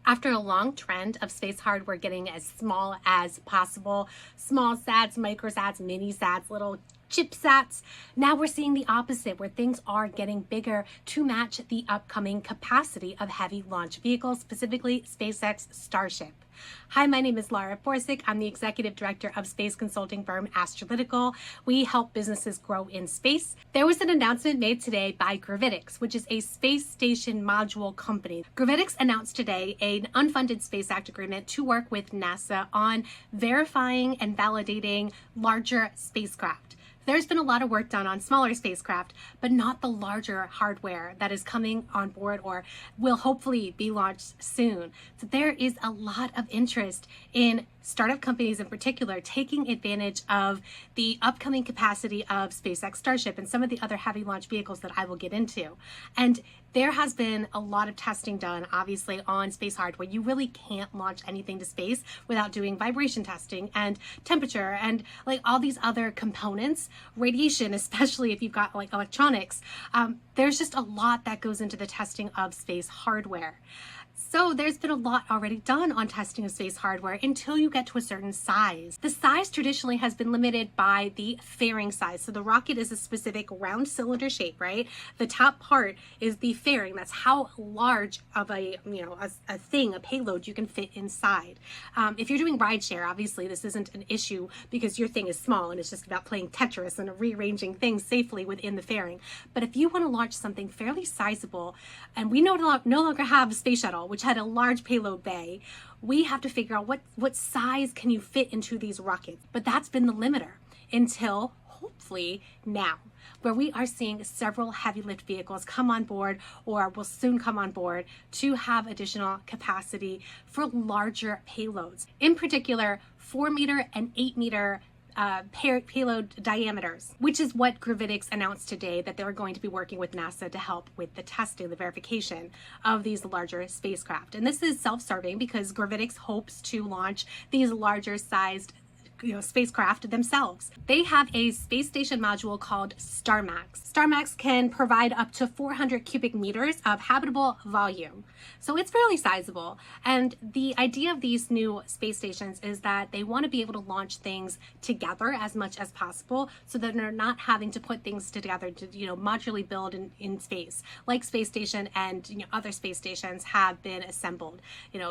After a long trend of space hardware getting as small as possible, small sats, microsats, mini sats, little chipsats, now we're seeing the opposite, where things are getting bigger to match the upcoming capacity of heavy launch vehicles, specifically SpaceX Starship. Hi, my name is Laura Forsick. I'm the executive director of space consulting firm Astrolytical. We help businesses grow in space. There was an announcement made today by Gravitics, which is a space station module company. Gravitics announced today an unfunded Space Act agreement to work with NASA on verifying and validating larger spacecraft. There's been a lot of work done on smaller spacecraft, but not the larger hardware that is coming on board or will hopefully be launched soon. So there is a lot of interest in startup companies in particular taking advantage of the upcoming capacity of SpaceX Starship and some of the other heavy launch vehicles that I will get into. And there has been a lot of testing done, obviously, on space hardware. You really can't launch anything to space without doing vibration testing and temperature and like all these other components, radiation, especially if you've got like electronics. There's just a lot that goes into the testing of space hardware. So there's been a lot already done on testing of space hardware until you get to a certain size. The size traditionally has been limited by the fairing size. So the rocket is a specific round cylinder shape, right? The top part is the fairing. That's how large of a thing, a payload you can fit inside. If you're doing rideshare, obviously this isn't an issue because your thing is small and it's just about playing Tetris and rearranging things safely within the fairing. But if you want to launch something fairly sizable, and we no longer have a space shuttle, which had a large payload bay, we have to figure out what size can you fit into these rockets. But that's been the limiter until hopefully now, where we are seeing several heavy lift vehicles come on board or will soon come on board to have additional capacity for larger payloads. In particular, 4-meter and 8-meter payload diameters, which is what Gravitics announced today, that they were going to be working with NASA to help with the testing, the verification of these larger spacecraft. And this is self-serving because Gravitics hopes to launch these larger sized spacecraft themselves. They have a space station module called StarMax. StarMax can provide up to 400 cubic meters of habitable volume. So it's fairly sizable. And the idea of these new space stations is that they want to be able to launch things together as much as possible so that they're not having to put things together to, modularly build in space, like space station and other space stations have been assembled,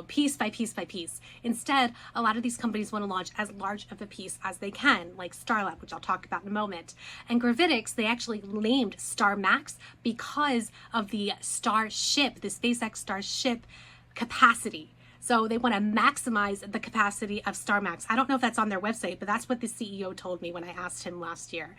piece by piece by piece. Instead, a lot of these companies want to launch as large of a piece as they can, like Starlab, which I'll talk about in a moment. And Gravitics, they actually named StarMax because of the Starship, the SpaceX Starship capacity. So they want to maximize the capacity of StarMax. I don't know if that's on their website, but that's what the CEO told me when I asked him last year.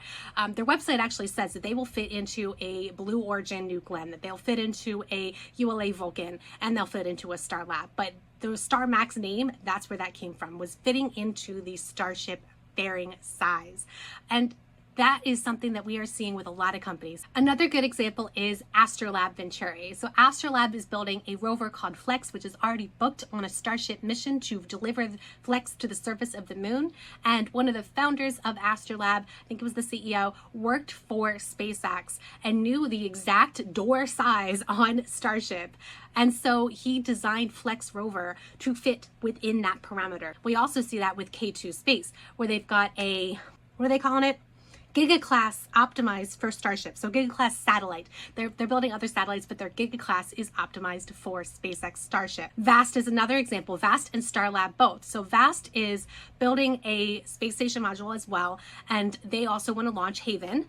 Their website actually says that they will fit into a Blue Origin New Glenn, that they'll fit into a ULA Vulcan, and they'll fit into a Starlab. But the StarMax name, that's where that came from, was fitting into the Starship fairing size. And that is something that we are seeing with a lot of companies. Another good example is Astrolab Venturi. So Astrolab is building a rover called Flex, which is already booked on a Starship mission to deliver Flex to the surface of the moon. And one of the founders of Astrolab, I think it was the CEO, worked for SpaceX and knew the exact door size on Starship. And so he designed Flex rover to fit within that parameter. We also see that with K2 Space, where they've got a, what are they calling it? Giga class optimized for Starship. So Giga class satellite. They're building other satellites, but their Giga class is optimized for SpaceX Starship. VAST is another example. VAST and Starlab both. So VAST is building a space station module as well, and they also want to launch Haven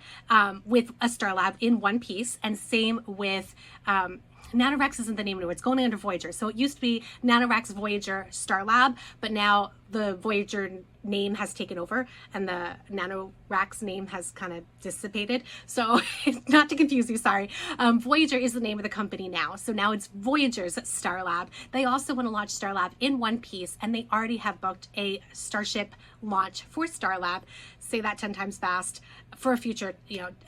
with a Starlab in one piece, and same with NanoRex isn't the name anymore. It's going under Voyager. So it used to be NanoRex Voyager Starlab, but now the Voyager name has taken over and the NanoRex name has kind of dissipated. So not to confuse you, sorry. Voyager is the name of the company now. So now it's Voyager's Starlab. They also want to launch Starlab in one piece, and they already have booked a Starship launch for Starlab. Say that 10 times fast, for a future,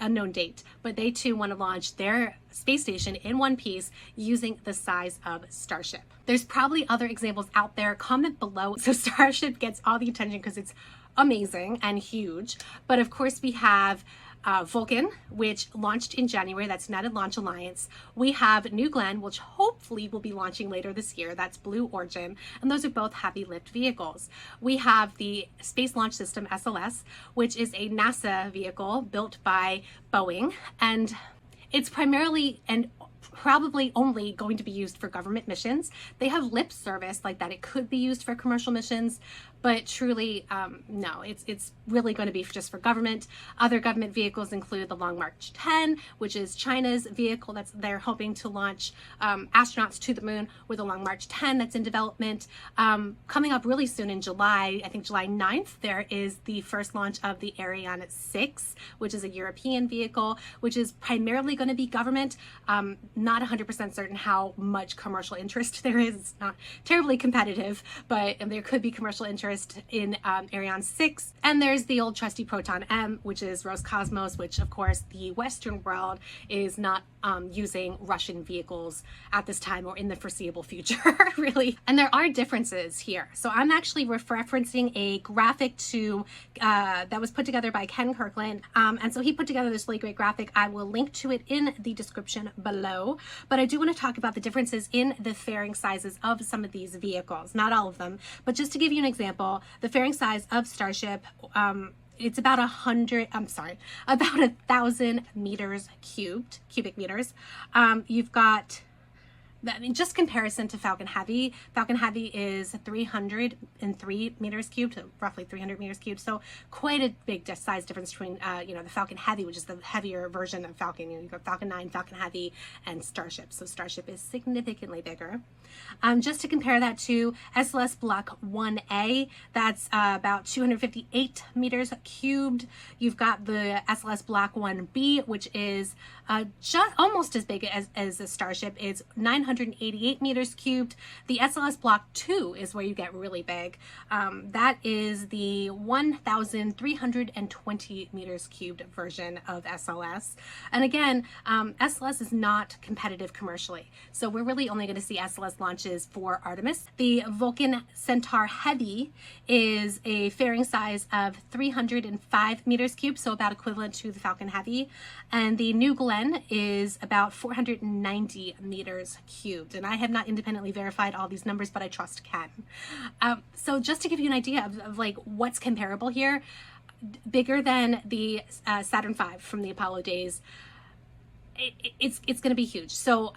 unknown date. But they too want to launch their space station in one piece using the size of Starship. There's probably other examples out there. Comment below. So Starship gets all the attention because it's amazing and huge. But of course we have Vulcan, which launched in January. That's United Launch Alliance. We have New Glenn, which hopefully will be launching later this year. That's Blue Origin. And those are both heavy lift vehicles. We have the Space Launch System, SLS, which is a NASA vehicle built by Boeing. And it's primarily and probably only going to be used for government missions. They have lip service like that it could be used for commercial missions, but truly, no, it's really going to be just for government. Other government vehicles include the Long March 10, which is China's vehicle they're hoping to launch astronauts to the moon with the Long March 10 that's in development. Coming up really soon in July, I think July 9th, there is the first launch of the Ariane 6, which is a European vehicle, which is primarily going to be government. Not 100% certain how much commercial interest there is. It's not terribly competitive, but there could be commercial interest in Ariane 6. And there's the old trusty Proton M, which is Roscosmos, which of course the Western world is not using Russian vehicles at this time or in the foreseeable future, really. And there are differences here. So I'm actually referencing a graphic that was put together by Ken Kirkland. And so he put together this really great graphic. I will link to it in the description below. But I do want to talk about the differences in the fairing sizes of some of these vehicles. Not all of them, but just to give you an example, the fairing size of Starship, it's about 1,000 meters cubic meters. You've got, just comparison to Falcon Heavy. Falcon Heavy is 303 meters cubed, so roughly 300 meters cubed. So quite a big size difference between, the Falcon Heavy, which is the heavier version of Falcon. You've got Falcon 9, Falcon Heavy, and Starship. So Starship is significantly bigger. Just to compare that to SLS Block 1A, that's about 258 meters cubed. You've got the SLS Block 1B, which is just almost as big as a Starship. It's 988 meters cubed. The SLS Block 2 is where you get really big. That is the 1,320 meters cubed version of SLS. And again, SLS is not competitive commercially. So we're really only going to see SLS launches for Artemis. The Vulcan Centaur Heavy is a fairing size of 305 meters cubed, so about equivalent to the Falcon Heavy. And the New Glenn is about 490 meters cubed. And I have not independently verified all these numbers, but I trust Ken. So just to give you an idea of like what's comparable here, bigger than the Saturn V from the Apollo days, it's going to be huge. So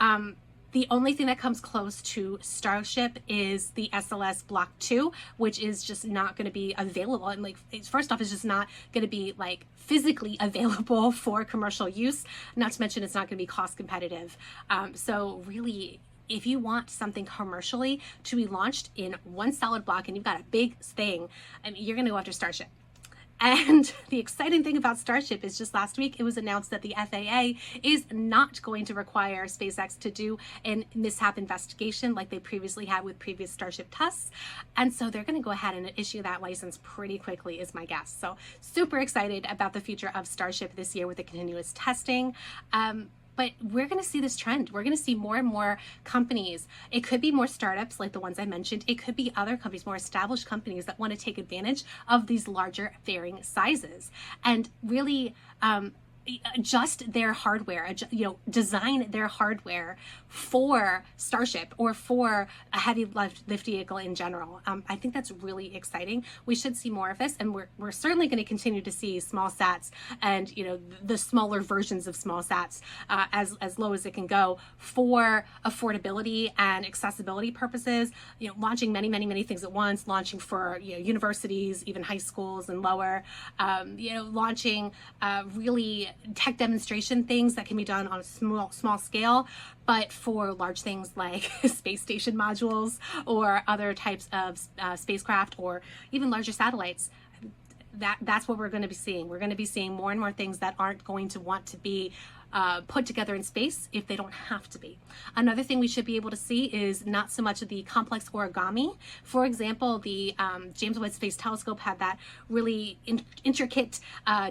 the only thing that comes close to Starship is the SLS Block 2, which is just not going to be available. And like, first off, it's just not going to be like physically available for commercial use. Not to mention it's not going to be cost competitive. So really, if you want something commercially to be launched in one solid block and you've got a big thing, I mean, you're going to go after Starship. And the exciting thing about Starship is just last week, it was announced that the FAA is not going to require SpaceX to do a mishap investigation like they previously had with previous Starship tests. And so they're going to go ahead and issue that license pretty quickly is my guess. So super excited about the future of Starship this year with the continuous testing. But we're going to see this trend. We're going to see more and more companies. It could be more startups like the ones I mentioned. It could be other companies, more established companies that want to take advantage of these larger fairing sizes and really adjust their hardware, design their hardware for Starship or for a heavy lift vehicle in general. I think that's really exciting. We should see more of this, and we're certainly going to continue to see small sats and the smaller versions of small sats as low as it can go for affordability and accessibility purposes. Launching many things at once, launching for universities, even high schools and lower. Launching really tech demonstration things that can be done on a small scale, but for large things like space station modules or other types of spacecraft or even larger satellites, that's what we're going to be seeing. We're going to be seeing more and more things that aren't going to want to be put together in space if they don't have to be. Another thing we should be able to see is not so much of the complex origami. For example, the James Webb Space Telescope had that really intricate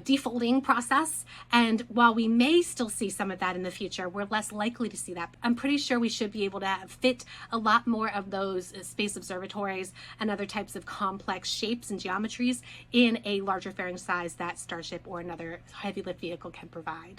defolding process, and while we may still see some of that in the future, we're less likely to see that. I'm pretty sure we should be able to fit a lot more of those space observatories and other types of complex shapes and geometries in a larger fairing size that Starship or another heavy lift vehicle can provide.